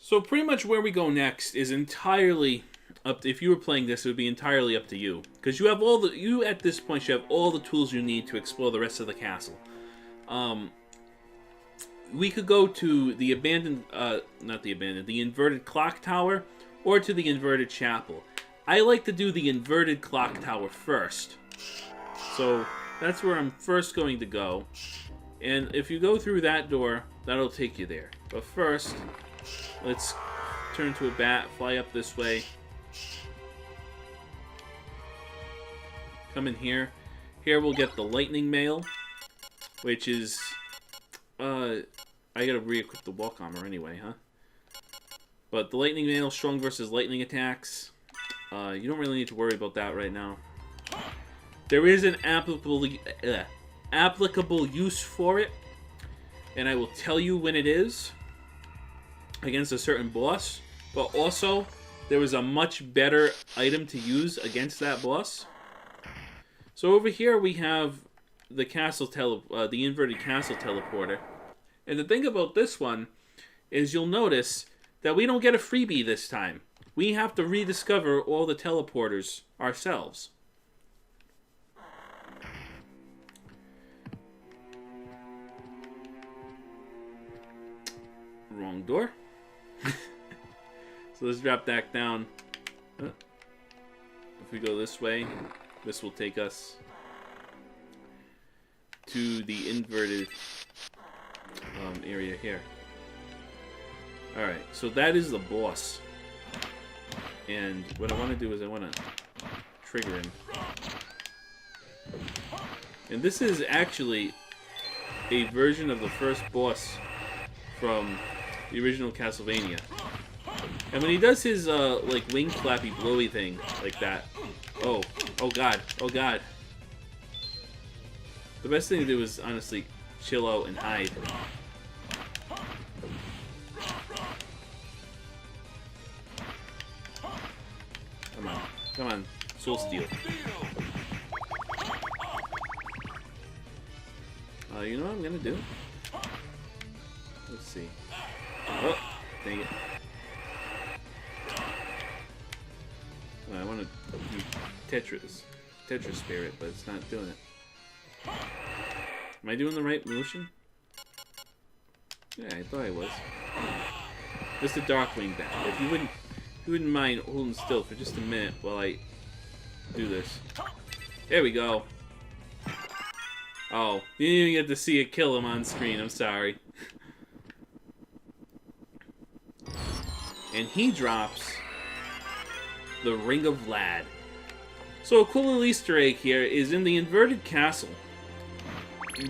So pretty much where we go next is entirely up to, if you were playing this, it would be entirely up to you. Because you have all the, you at this point, you have all the tools you need to explore the rest of the castle. We could go to the abandoned, not the abandoned, the inverted clock tower, or to the inverted chapel. I like to do the inverted clock tower first. So that's where I'm first going to go. And if you go through that door, that'll take you there. But first, let's turn to a bat, fly up this way. Come in here. Here we'll get the lightning mail, which is, I gotta re-equip the walk armor anyway, huh? But the lightning mail, strong versus lightning attacks. You don't really need to worry about that right now. There is an applicable use for it, and I will tell you when it is against a certain boss. But also, there is a much better item to use against that boss. So over here we have the castle the inverted castle teleporter. And the thing about this one is you'll notice that we don't get a freebie this time. We have to rediscover all the teleporters ourselves. Wrong door. So let's drop that down. If we go this way, this will take us to the inverted area here. Alright, so that is the boss. And what I want to do is I want to trigger him. And this is actually a version of the first boss from the original Castlevania. And when he does his like wing flappy blowy thing like that, oh god, oh god. The best thing to do is honestly chill out and hide. Come on, come on, Soul Steel. You know what I'm gonna do? Let's see. Oh, dang it. Well, I want to do Tetris Spirit, but it's not doing it. Am I doing the right motion? Yeah, I thought I was. Just a Darkwing bat. If you wouldn't mind holding still for just a minute while I do this. There we go. Oh, you didn't even get to see it kill him on screen. I'm sorry. And he drops the Ring of Lad. So a cool little Easter egg here is in the inverted castle.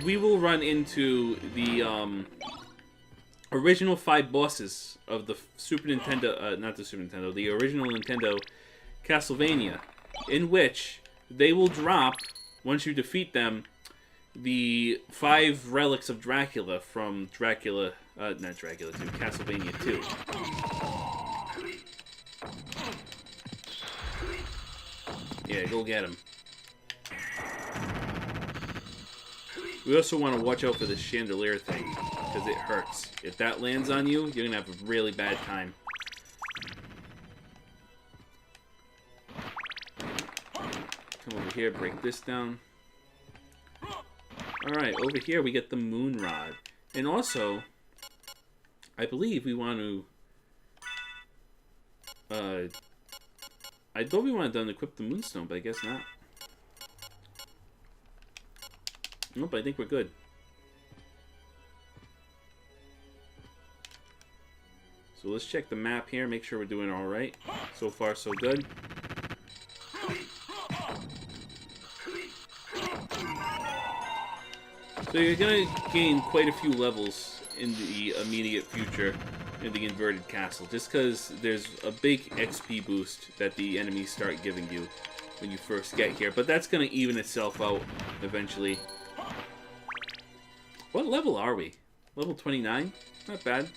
We will run into the original 5 bosses of the Super Nintendo, not the Super Nintendo, the original Nintendo Castlevania, in which they will drop, once you defeat them, the 5 relics of Dracula from Dracula, not Dracula 2, Castlevania 2. Yeah, go get him. We also want to watch out for the chandelier thing, because it hurts. If that lands on you, you're going to have a really bad time. Come over here, break this down. Alright, over here we get the Moon Rod. And also, I believe we want to... I thought we wanted to equip the Moonstone, but I guess not. Nope, I think we're good. So let's check the map here, make sure we're doing alright. So far, so good. So you're going to gain quite a few levels in the immediate future in the inverted castle, just because there's a big XP boost that the enemies start giving you when you first get here. But that's going to even itself out eventually. What level are we? Level 29? Not bad.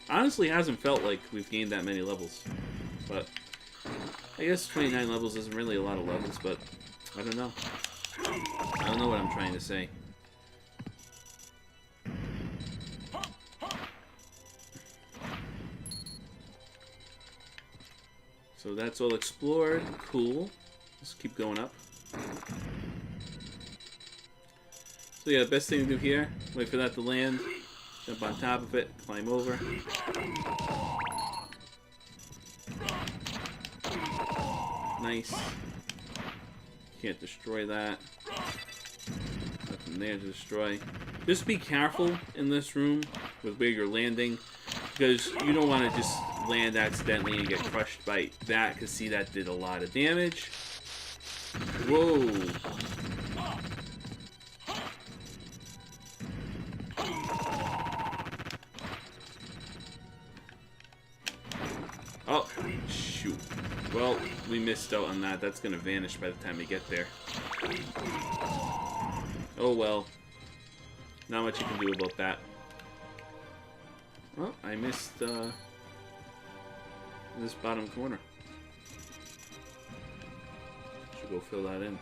Honestly, hasn't felt like we've gained that many levels. But I guess 29 levels isn't really a lot of levels, but I don't know. I don't know what I'm trying to say. So that's all explored. Cool. Let's keep going up. So yeah, best thing to do here, wait for that to land, jump on top of it, climb over. Nice. Can't destroy that. Nothing there to destroy. Just be careful in this room with where you're landing, because you don't want to just land accidentally and get crushed by that, because see, that did a lot of damage. Whoa. Oh, shoot. Well, we missed out on that. That's going to vanish by the time we get there. Oh well. Not much you can do about that. Well, I missed this bottom corner. Should go fill that in.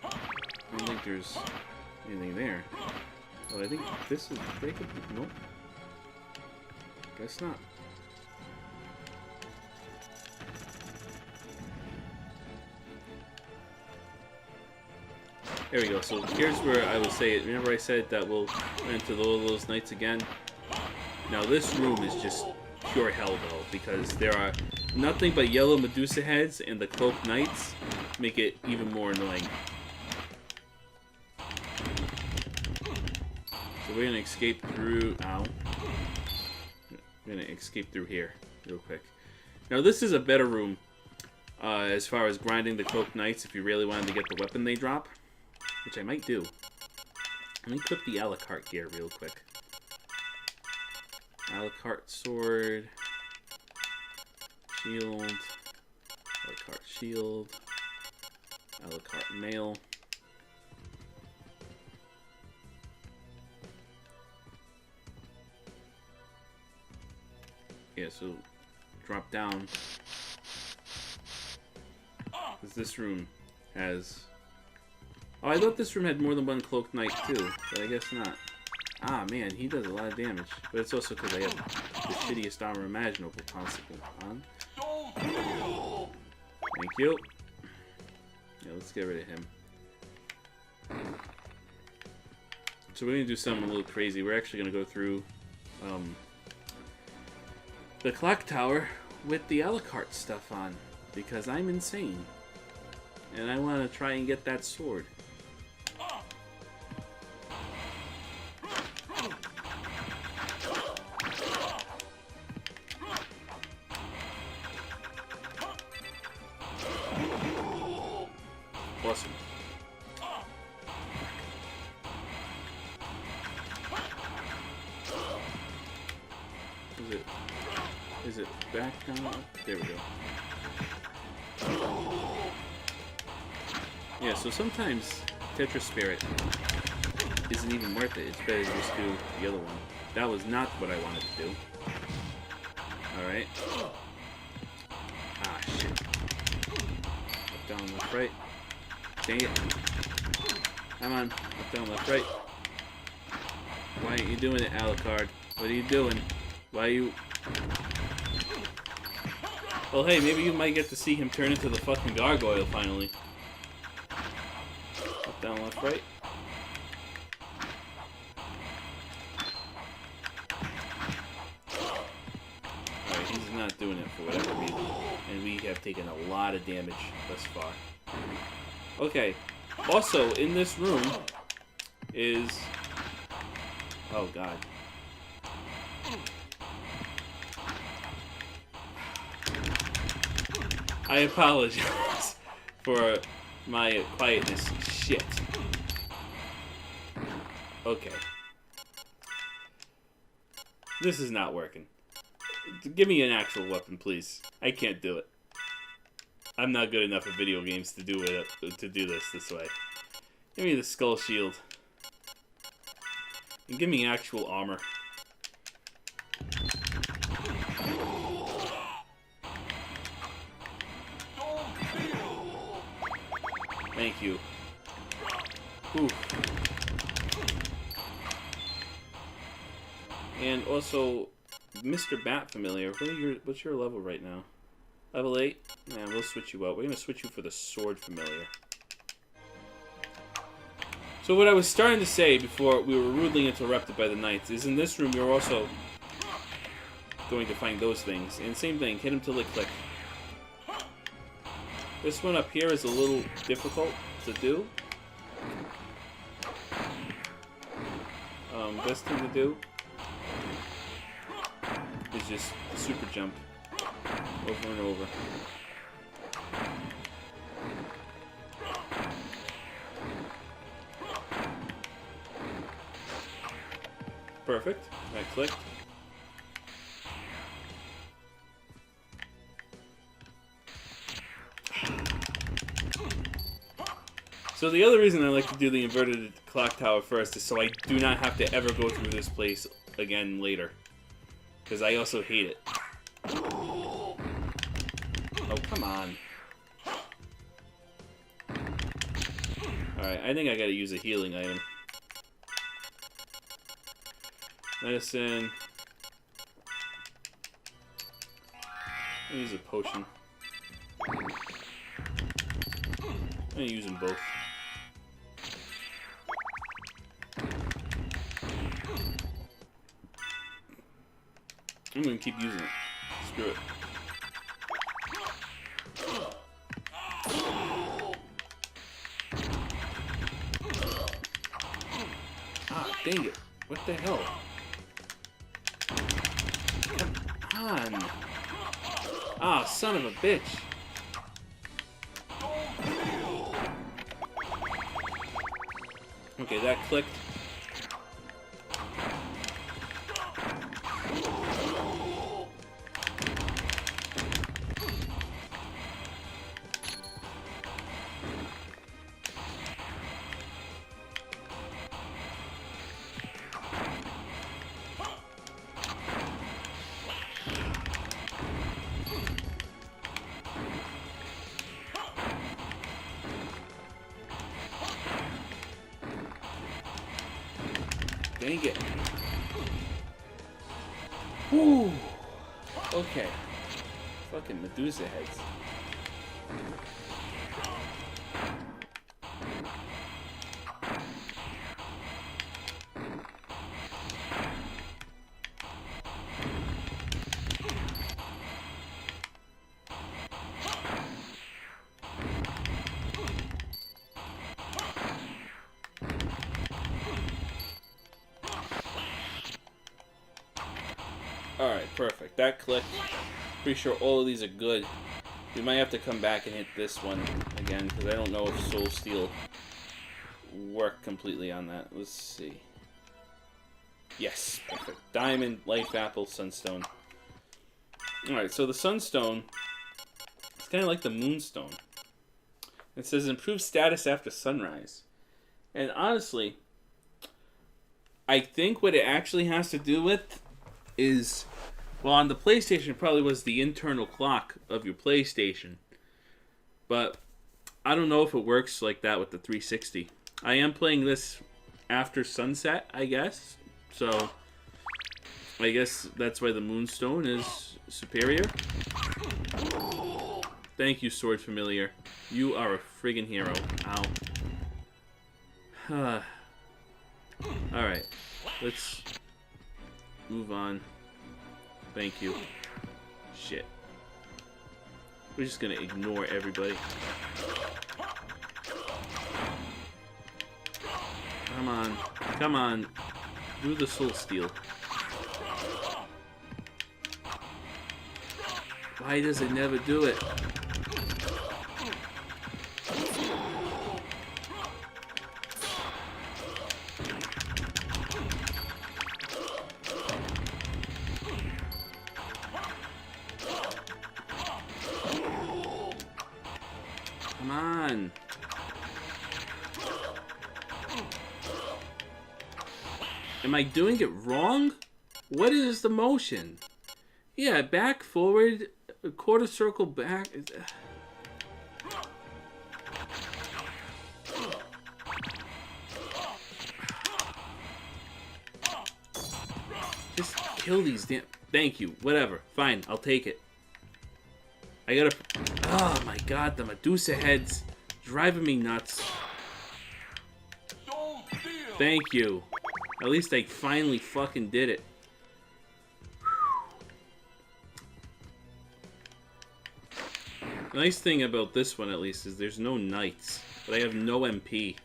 I don't think there's anything there. Oh, I think this is breakable. Nope. Guess not. There we go. So here's where I will say it. Remember I said that we'll run into all those knights again? Now this room is just pure hell though, because there are nothing but yellow Medusa heads, and the cloaked knights make it even more annoying. So we're gonna escape through. Ow. We're gonna escape through here real quick. Now this is a better room as far as grinding the cloaked knights if you really wanted to get the weapon they drop. Which I might do. Let me equip the Alucard gear real quick. Alucard sword. Shield. Alucard shield. Alucard mail. Yeah, so drop down. Because this room has... Oh, I thought this room had more than one cloaked knight too, but I guess not. Ah, man, he does a lot of damage. But it's also because I have the shittiest armor imaginable possible on. Thank you. Yeah, let's get rid of him. So we're going to do something a little crazy. We're actually going to go through the clock tower with the Alucard stuff on. Because I'm insane. And I want to try and get that sword. Awesome. Is it back down? There we go. Yeah, so sometimes Tetris Spirit isn't even worth it. It's better to just do the other one. That was not what I wanted to do. Alright. Ah, shit. Up, down, left, right. Dang it. Come on. Up, down, left, right. Why aren't you doing it, Alucard? What are you doing? Why are you... Well, hey, maybe you might get to see him turn into the fucking gargoyle, finally. Up, down, left, right. Alright, he's not doing it for whatever reason. And we have taken a lot of damage thus far. Okay. Also, in this room is... Oh, God. I apologize for my quietness. Shit. Okay. This is not working. Give me an actual weapon, please. I can't do it. I'm not good enough at video games to do it to do this way. Give me the skull shield. And give me actual armor. Thank you. Oof. And also, Mr. Bat Familiar, what's your level right now? Level 8? Yeah, we'll switch you out. We're going to switch you for the Sword Familiar. So what I was starting to say before we were rudely interrupted by the Knights is in this room you're also going to find those things. And same thing, hit them till they click. This one up here is a little difficult to do. Best thing to do is just super jump over and over. Perfect. Right click. So the other reason I like to do the inverted clock tower first is so I do not have to ever go through this place again later. Because I also hate it. Oh, come on. Alright, I think I gotta use a healing item. Medicine. I'll use a potion. I'm gonna use them both. I'm gonna keep using it. Screw it. Ah, dang it. What the hell? Come on. Ah, son of a bitch. Okay, that clicked. Dang it. Whew. Okay. Fucking Medusa heads. Alright, perfect. That clicked. Pretty sure all of these are good. We might have to come back and hit this one again, because I don't know if Soul Steel worked completely on that. Let's see. Yes, perfect. Diamond, Life Apple, Sunstone. Alright, so the Sunstone, it's kind of like the Moonstone. It says improve status after sunrise. And honestly, I think what it actually has to do with is, well, on the PlayStation it probably was the internal clock of your PlayStation, but I don't know if it works like that with the 360. I am playing this after sunset, I guess, so I guess that's why the Moonstone is superior. Thank you, Sword Familiar. You are a friggin' hero. Ow. Alright, let's move on. Thank you. Shit. We're just gonna ignore everybody. Come on. Come on. Do the Soul Steel. Why does it never do it? Come on. Am I doing it wrong? What is the motion? Yeah, back, forward, a quarter circle back. Just kill these damn... Thank you. Whatever. Fine. I'll take it. I gotta... Oh my god, the Medusa heads driving me nuts. Thank you. At least I finally fucking did it. The nice thing about this one, at least, is there's no knights. But I have no MP.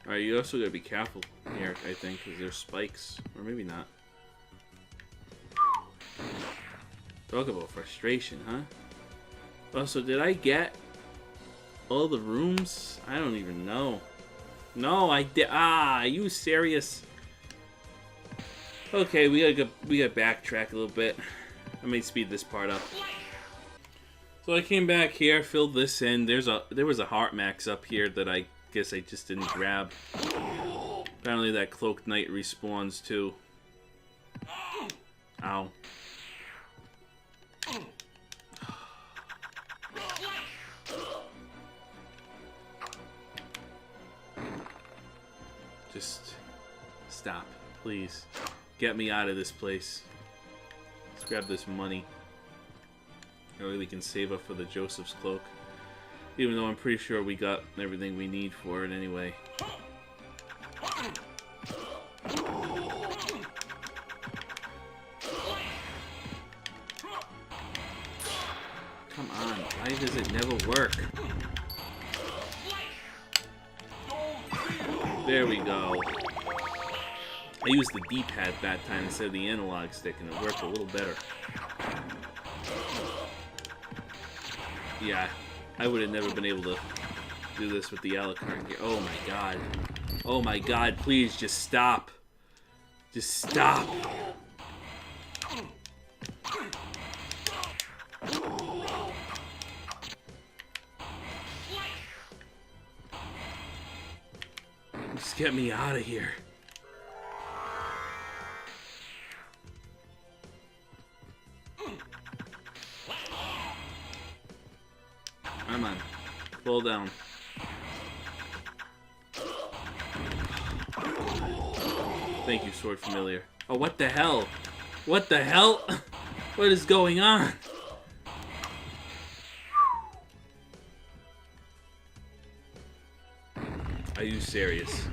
Alright, you also gotta be careful here, I think, because there's spikes. Or maybe not. Talk about frustration, huh? Also, did I get all the rooms? I don't even know. No, I did. Ah, are you serious? Okay, we gotta backtrack a little bit. I may speed this part up. So I came back here, filled this in. There was a heart max up here that I guess I just didn't grab. Apparently that cloaked knight respawns too. Ow. Just stop, please. Get me out of this place. Let's grab this money. That way we can save up for the Joseph's cloak. Even though I'm pretty sure we got everything we need for it anyway. Come on, why does it never work? There we go. I used the D-pad that time instead of the analog stick and it worked a little better. Yeah, I would have never been able to do this with the Alucard here. Oh my god. Oh my god, please just stop. Just stop. Just get me out of here. Come on. Fall down. Thank you, Sword Familiar. Oh, what the hell? What the hell? What is going on? Are you serious?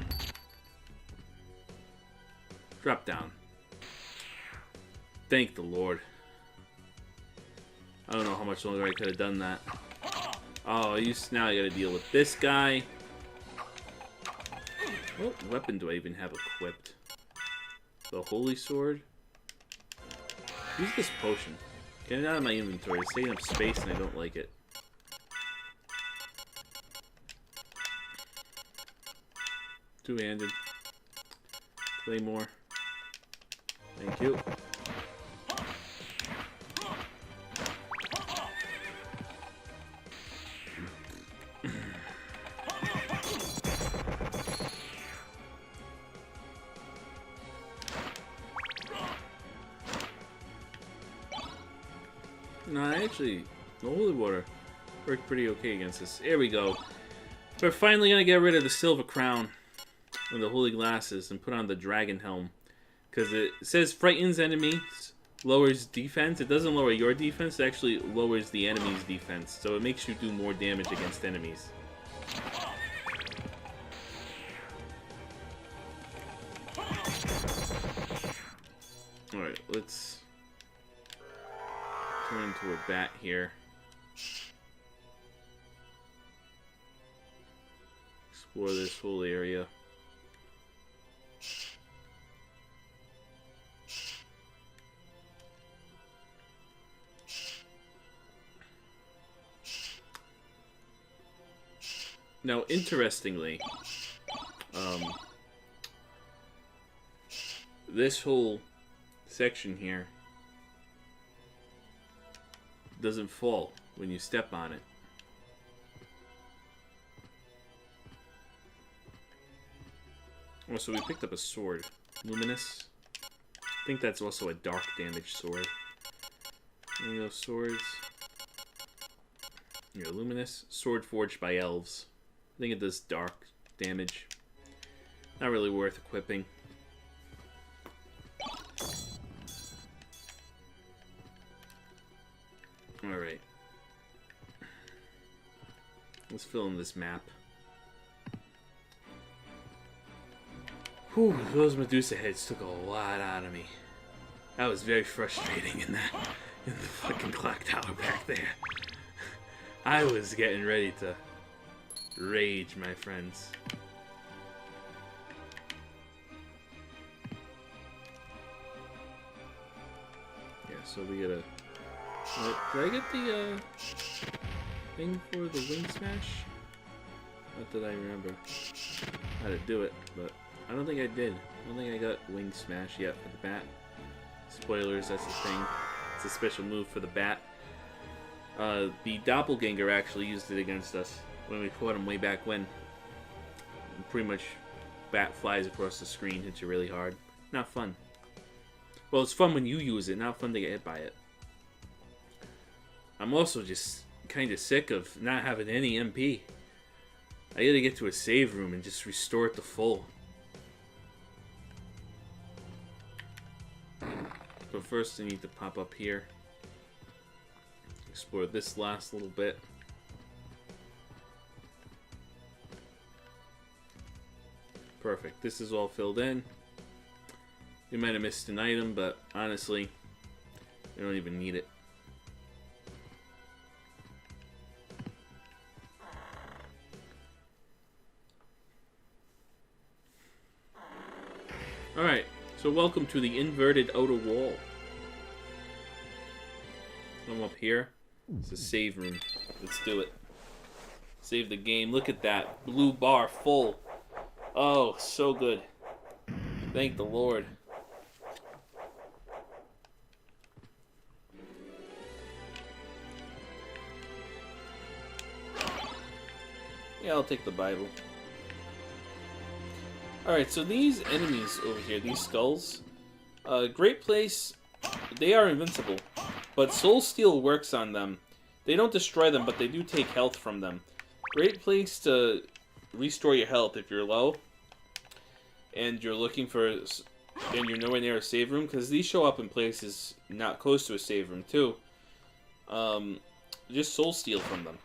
Drop down. Thank the Lord. I don't know how much longer I could have done that. Oh, now I gotta deal with this guy. What weapon do I even have equipped? The Holy Sword? Use this potion. Get it out of my inventory. It's taking up space and I don't like it. Two-handed. Claymore. Thank you. No, actually, the holy water worked pretty okay against this. There we go. We're finally gonna get rid of the silver crown and the holy glasses and put on the dragon helm. Because it says frightens enemies, lowers defense. It doesn't lower your defense, it actually lowers the enemy's defense. So it makes you do more damage against enemies. Alright, let's turn into a bat here. Explore this whole area. Now, interestingly, this whole section here doesn't fall when you step on it. Oh, so we picked up a sword. Luminous. I think that's also a dark damage sword. Any of those swords? Here, Luminous. Sword forged by elves. I think it does dark damage. Not really worth equipping. Alright. Let's fill in this map. Whew, those Medusa heads took a lot out of me. That was very frustrating in the fucking clock tower back there. I was getting ready to rage, my friends. Yeah, so we gotta... Did I get the thing for the wing smash? Not that I remember how to do it, but I don't think I did. I don't think I got wing smash yet for the bat. Spoilers, that's the thing. It's a special move for the bat. The doppelganger actually used it against us when we fought him way back when. Pretty much, bat flies across the screen, hits you really hard. Not fun. Well, it's fun when you use it, not fun to get hit by it. I'm also just kind of sick of not having any MP. I gotta get to a save room and just restore it to full. But first I need to pop up here. Explore this last little bit. Perfect. This is all filled in. We might have missed an item, but honestly, we don't even need it. Alright, so welcome to the inverted outer wall. I'm up here. It's a save room. Let's do it. Save the game. Look at that. Blue bar full. Oh, so good. Thank the Lord. Yeah, I'll take the Bible. Alright, so these enemies over here, these skulls, great place. They are invincible, but Soul Steel works on them. They don't destroy them, but they do take health from them. Great place to restore your health if you're low and you're looking for, and you're nowhere near a save room, because these show up in places not close to a save room too. Just Soul Steel from them.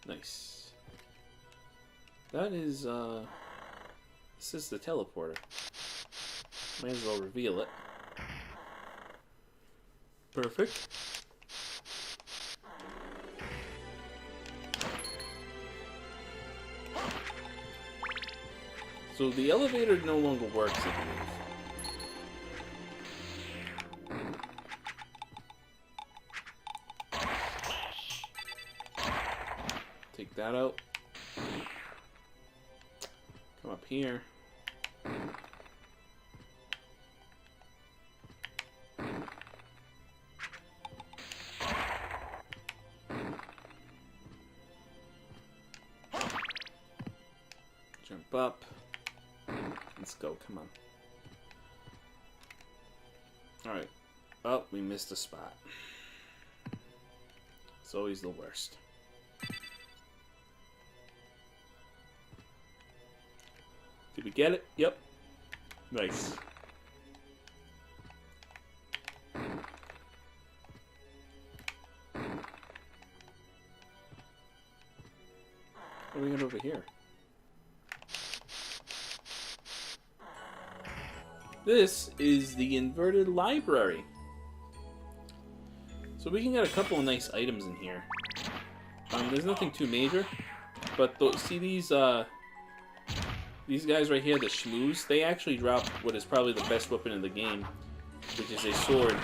Nice. That is, this is the teleporter. Might as well reveal it. Perfect. So the elevator no longer works, I believe. Take that out. Come up here. Jump up. Let's go, come on. Alright. Oh, we missed a spot. It's always the worst. Did we get it? Yep. Nice. What do we got over here? This is the inverted library. So we can get a couple of nice items in here. There's nothing too major, but see these guys right here, the shmoos, they actually drop what is probably the best weapon in the game, which is a sword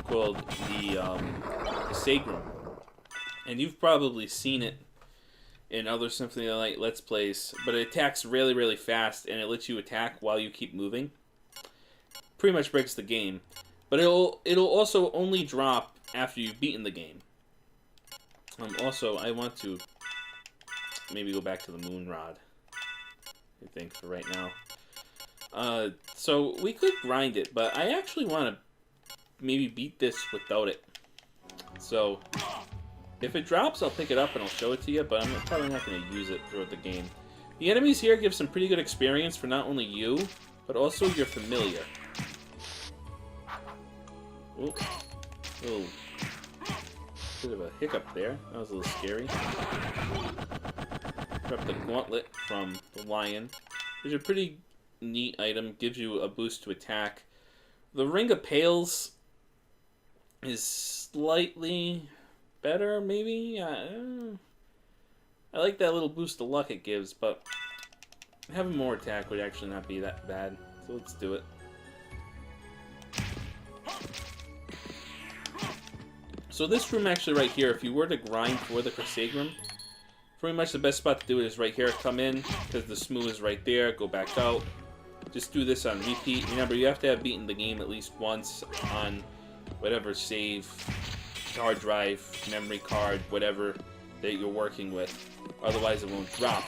called the Sagrum. And you've probably seen it in other Symphony of the Night Let's Plays, but it attacks really, really fast, and it lets you attack while you keep moving. Pretty much breaks the game, but it'll also only drop after you've beaten the game. Also, I want to maybe go back to the moon rod, I think, for right now. So we could grind it, but I actually want to maybe beat this without it. So if it drops, I'll pick it up and I'll show it to you, but I'm probably not going to use it throughout the game. The enemies here give some pretty good experience for not only you, but also your familiar. Ooh, little bit of a hiccup there. That was a little scary. Grab the gauntlet from the lion. It's a pretty neat item. Gives you a boost to attack. The Ring of Pails is slightly better, maybe? I like that little boost of luck it gives, but having more attack would actually not be that bad. So let's do it. So this room actually right here, if you were to grind for the Crusagram, pretty much the best spot to do it is right here. Come in, because the smooth is right there. Go back out. Just do this on repeat. Remember, you have to have beaten the game at least once on whatever save, hard drive, memory card, whatever that you're working with. Otherwise, it won't drop.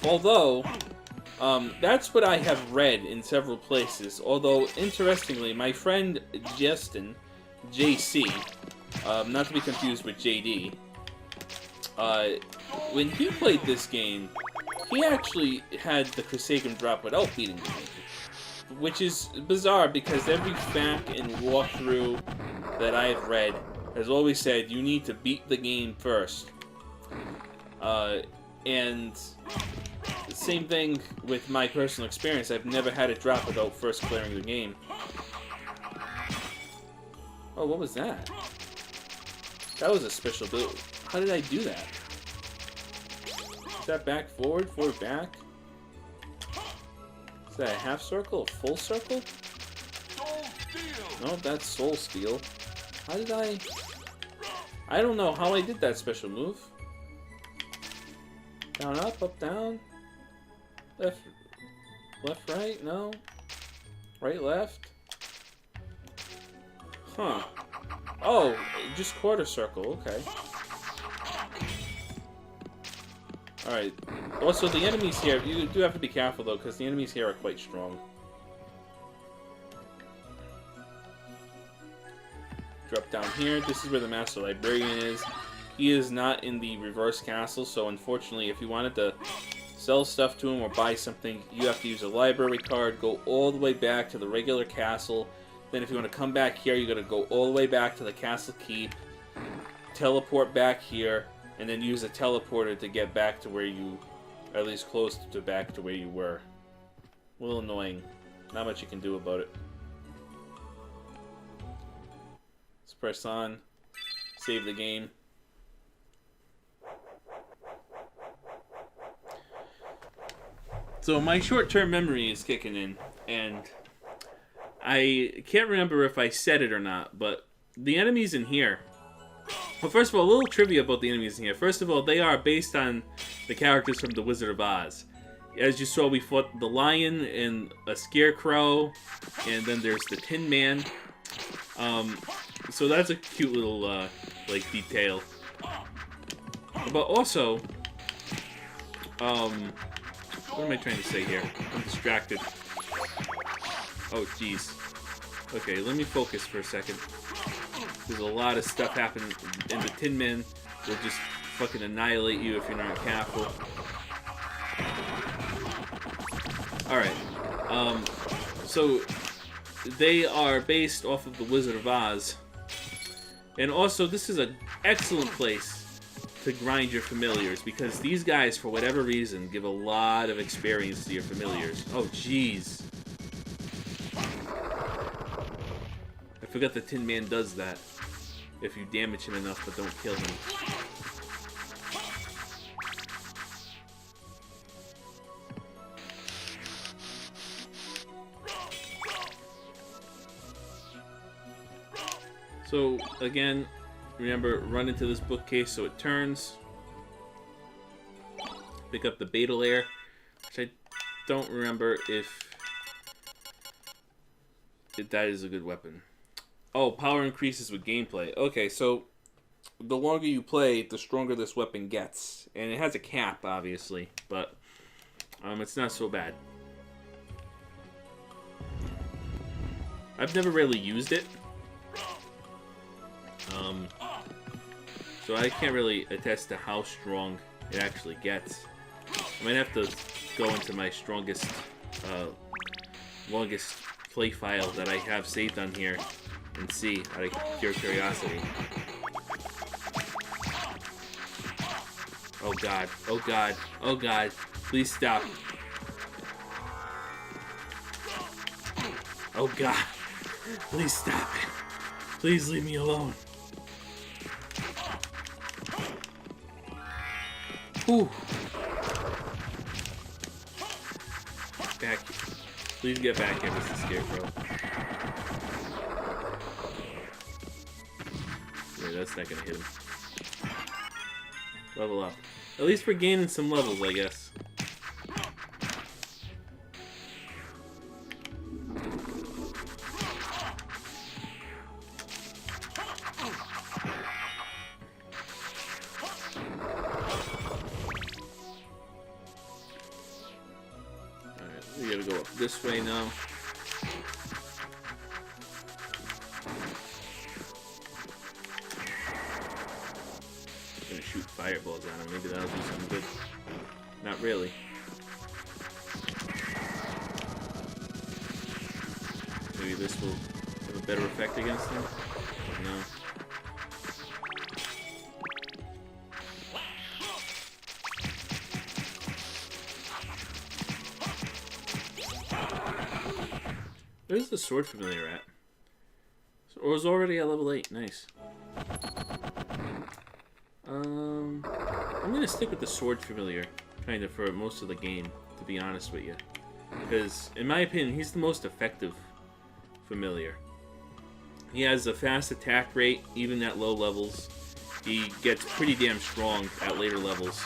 Although, that's what I have read in several places. Although, interestingly, my friend Justin, JC, not to be confused with JD, when he played this game, he actually had the Crusagram drop without beating the game. Which is bizarre because every FAQ and walkthrough that I've read has always said you need to beat the game first. And same thing with my personal experience. I've never had it drop without first clearing the game. Oh, what was that? That was a special build. How did I do that? Is that back forward, forward back? Is that a half circle, a full circle? No, that's soul steel. How did I don't know how I did that special move. Down, up, down. Left, right, no. Right, left. Huh. Oh, just quarter circle, okay. Alright. Also, the enemies here, you do have to be careful though, because the enemies here are quite strong. Drop down here. This is where the Master Librarian is. He is not in the reverse castle, so unfortunately, if you wanted to sell stuff to him or buy something, you have to use a library card, go all the way back to the regular castle. Then if you want to come back here, you got to go all the way back to the castle keep, teleport back here, and then use a teleporter to get back to where you, at least close to back to where you were. A little annoying. Not much you can do about it. Let's press on. Save the game. So my short-term memory is kicking in, and I can't remember if I said it or not, but the enemies in here... Well, first of all, a little trivia about the enemies in here. First of all, they are based on the characters from The Wizard of Oz. As you saw, we fought the lion and a scarecrow, and then there's the Tin Man. So that's a cute little, like, detail. But also, what am I trying to say here? I'm distracted. Oh, jeez. Okay, let me focus for a second. There's a lot of stuff happening, and the Tin Men will just fucking annihilate you if you're not careful. Alright, so they are based off of The Wizard of Oz. And also, this is an excellent place to grind your familiars, because these guys, for whatever reason, give a lot of experience to your familiars. Oh, jeez. I forgot the Tin Man does that. If you damage him enough, but don't kill him. So, again, remember, run into this bookcase so it turns. Pick up the Beta Layer, which I don't remember if that is a good weapon. Oh, power increases with gameplay. Okay, so the longer you play, the stronger this weapon gets. And it has a cap, obviously, but it's not so bad. I've never really used it. So I can't really attest to how strong it actually gets. I might have to go into my strongest, longest play file that I have saved on here and see out of pure curiosity. Oh god, oh god, oh god, please stop. Oh god, please stop it. Please leave me alone. Whew. Back. Please get back here, Mr. Scarecrow. Yeah, that's not gonna hit him. Level up. At least we're gaining some levels, I guess. We gotta go up this way now. I'm gonna shoot fireballs at him. Maybe that'll do something good. Not really. Maybe this will have a better effect against him? No. Where's the sword familiar at? Or is already at level 8. Nice. I'm gonna stick with the sword familiar, kind of for most of the game, to be honest with you. Because, in my opinion, he's the most effective familiar. He has a fast attack rate, even at low levels. He gets pretty damn strong at later levels.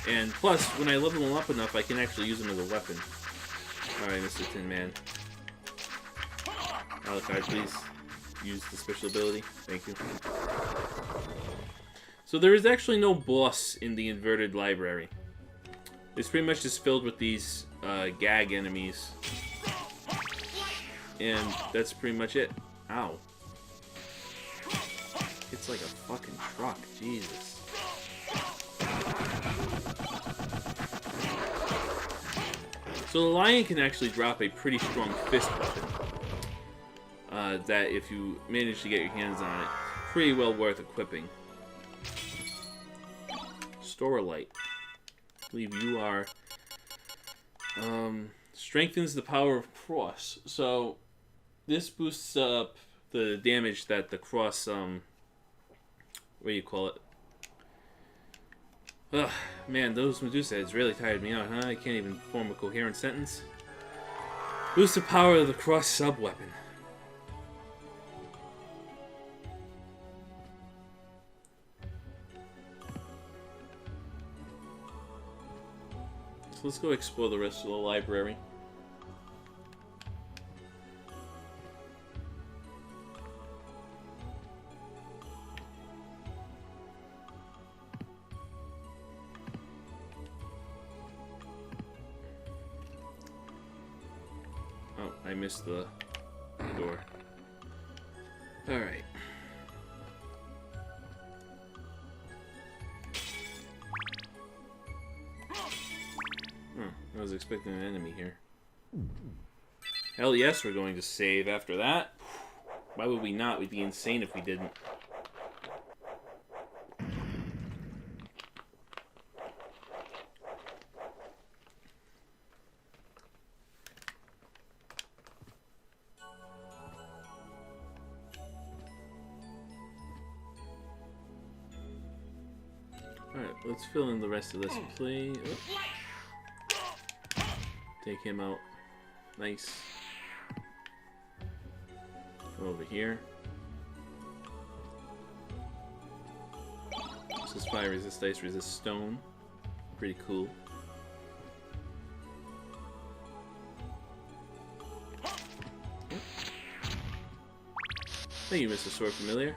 And plus, when I level him up enough, I can actually use him as a weapon. Alright, Mr. Tin Man. Alucard, please use the special ability. Thank you. So there is actually no boss in the inverted library. It's pretty much just filled with these gag enemies. And that's pretty much it. Ow. It's like a fucking truck. Jesus. So the lion can actually drop a pretty strong fist weapon. That if you manage to get your hands on it, pretty well worth equipping. Storelight. I believe you are. Strengthens the power of cross. So this boosts up the damage that the cross, what do you call it? Ugh, man, those Medusa heads really tired me out, huh? I can't even form a coherent sentence. Boost the power of the cross sub-weapon. So let's go explore the rest of the library. Oh, I missed the door. Alright. I was expecting an enemy here. Hell yes, we're going to save after that. Why would we not? We'd be insane if we didn't. Alright, let's fill in the rest of this play. Oh. Take him out. Nice. Go over here. This is fire resist, ice resist, stone. Pretty cool. Thank you, Mr. Sword Familiar.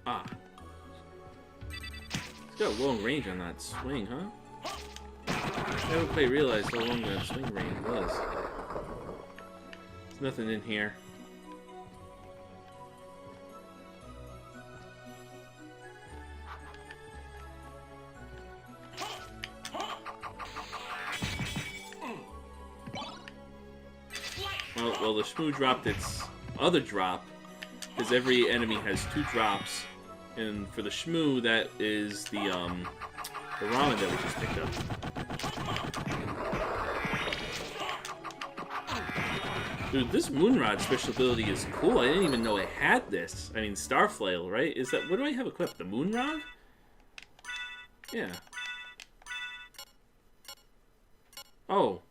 Ah. It's got long range on that swing, huh? I never quite realized how long that swing range was. There's nothing in here. Well, the Shmoo dropped its other drop, because every enemy has 2 drops, and for the Shmoo, that is the ramen that we just picked up. Dude, this Moonrod special ability is cool. I didn't even know I had this. I mean, Starflail, right? Is that... What do I have equipped? The Moonrod? Yeah. Oh.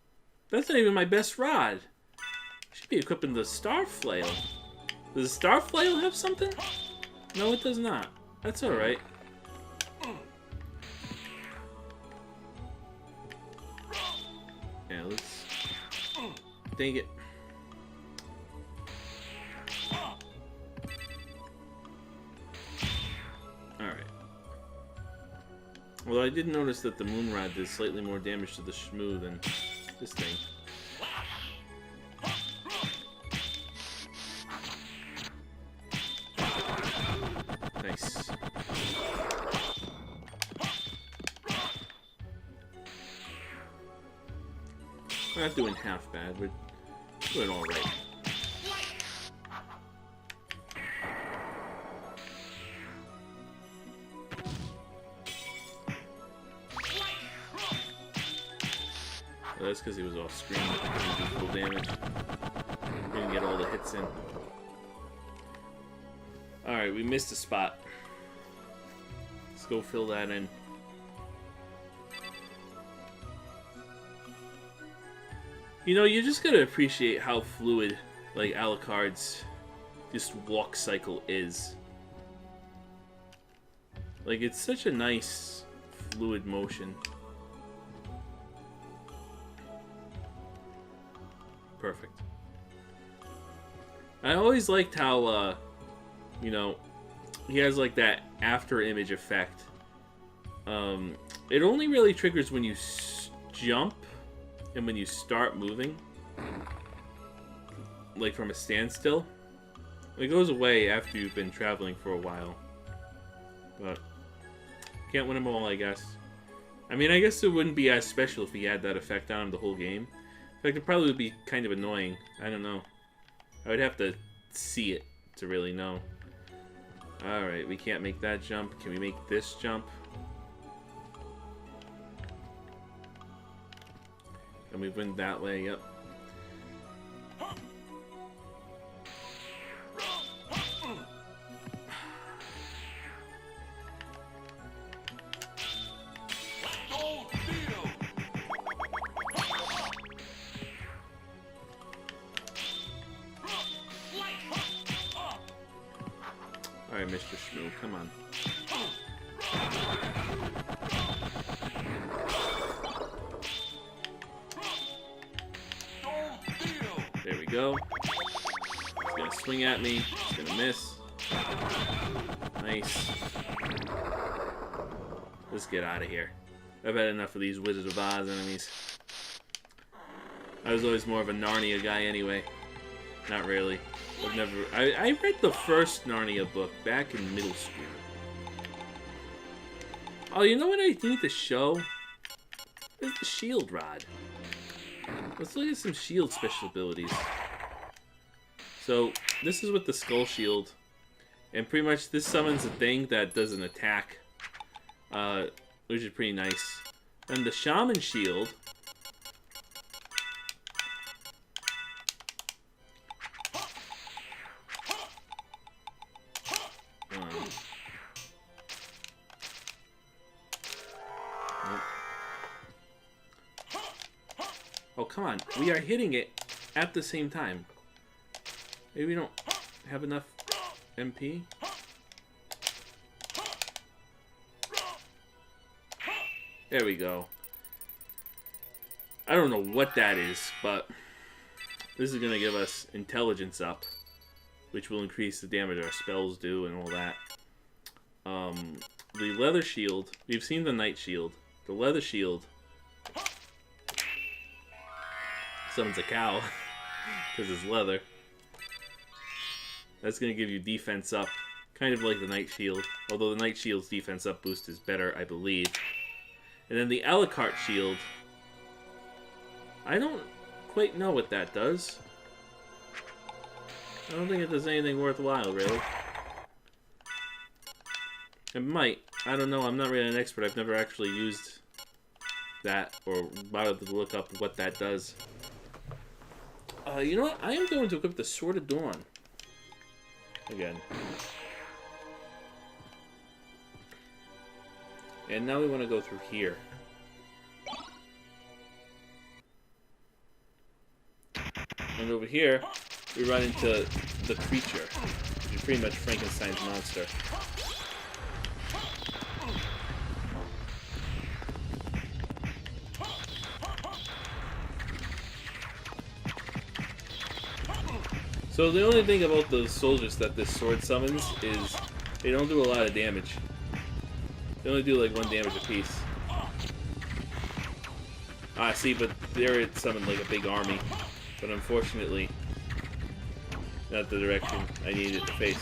That's not even my best rod. I should be equipping the Starflail. Does the Starflail have something? No, it does not. That's alright. Yeah, let's... Dang it. Alright. Well, I did notice that the Moonrod did slightly more damage to the Shmoo than this thing. Nice. We're not doing half bad, we're doing alright. Well, that's because he was off screen. He didn't do full damage. Didn't get all the hits in. Alright, we missed a spot. Let's go fill that in. You know, you just gotta appreciate how fluid, like, Alucard's just walk cycle is. Like, it's such a nice, fluid motion. Perfect. I always liked how, you know, he has, like, that after image effect. It only really triggers when you jump and when you start moving. Like, from a standstill. It goes away after you've been traveling for a while. But can't win them all, I guess. I mean, I guess it wouldn't be as special if he had that effect on him the whole game. In fact, it probably would be kind of annoying. I don't know. I would have to see it to really know. Alright, we can't make that jump. Can we make this jump? And we went that way, yep. Alright, Mr. Shmoo, come on. There we go. He's gonna swing at me. He's gonna miss. Nice. Let's get out of here. I've had enough of these Wizard of Oz enemies. I was always more of a Narnia guy anyway. Not really. I've never... I read the first Narnia book back in middle school. Oh, you know what I need to show? There's the shield rod. Let's look at some shield special abilities. So, this is with the skull shield. And pretty much this summons a thing that does an attack. Which is pretty nice. And the shaman shield... Oh, come on. We are hitting it at the same time. Maybe we don't have enough MP? There we go. I don't know what that is, but this is going to give us intelligence up, which will increase the damage our spells do and all that. The leather shield, we've seen the knight shield. The leather shield summons a cow because it's leather. That's going to give you defense up, kind of like the knight shield, although the knight shield's defense up boost is better, I believe. And then the Alucard shield, I don't quite know what that does. I don't think it does anything worthwhile, really. It might. I don't know. I'm not really an expert. I've never actually used that or bothered to look up what that does. You know what? I am going to equip the Sword of Dawn. Again. And now we want to go through here. And over here, we run into the creature, which is pretty much Frankenstein's monster. So the only thing about those soldiers that this sword summons is they don't do a lot of damage. They only do like 1 damage apiece. Ah, see, but there it summoned like a big army. But unfortunately, not the direction I needed to face.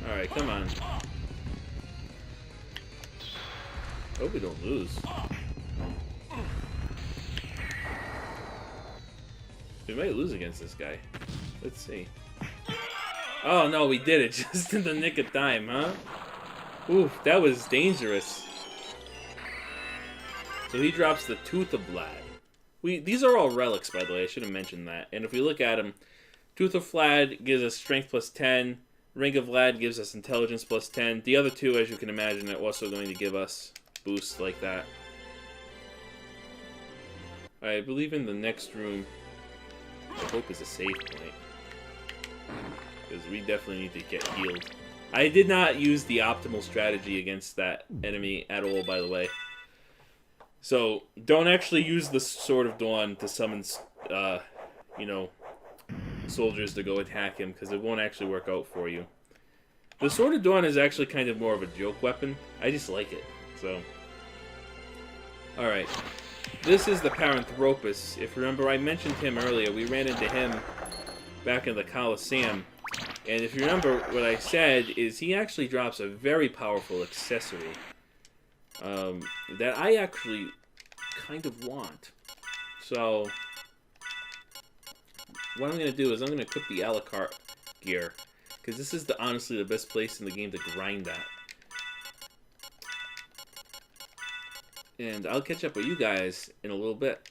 Alright, come on. Hope we don't lose. We might lose against this guy. Let's see. Oh no, we did it just in the nick of time, huh? Oof, that was dangerous. So he drops the Tooth of Vlad. These are all relics, by the way. I should have mentioned that. And if we look at them, Tooth of Vlad gives us Strength plus 10. Ring of Vlad gives us Intelligence plus 10. The other two, as you can imagine, are also going to give us boosts like that. I believe in the next room, I hope is a save point. Because we definitely need to get healed. I did not use the optimal strategy against that enemy at all, by the way. So, don't actually use the Sword of Dawn to summon, you know, soldiers to go attack him, because it won't actually work out for you. The Sword of Dawn is actually kind of more of a joke weapon. I just like it, so. Alright. This is the Paranthropus. If you remember, I mentioned him earlier. We ran into him back in the Colosseum. And if you remember, what I said is he actually drops a very powerful accessory that I actually kind of want. So, what I'm going to do is I'm going to equip the Alucard gear. Because this is honestly the best place in the game to grind that. And I'll catch up with you guys in a little bit.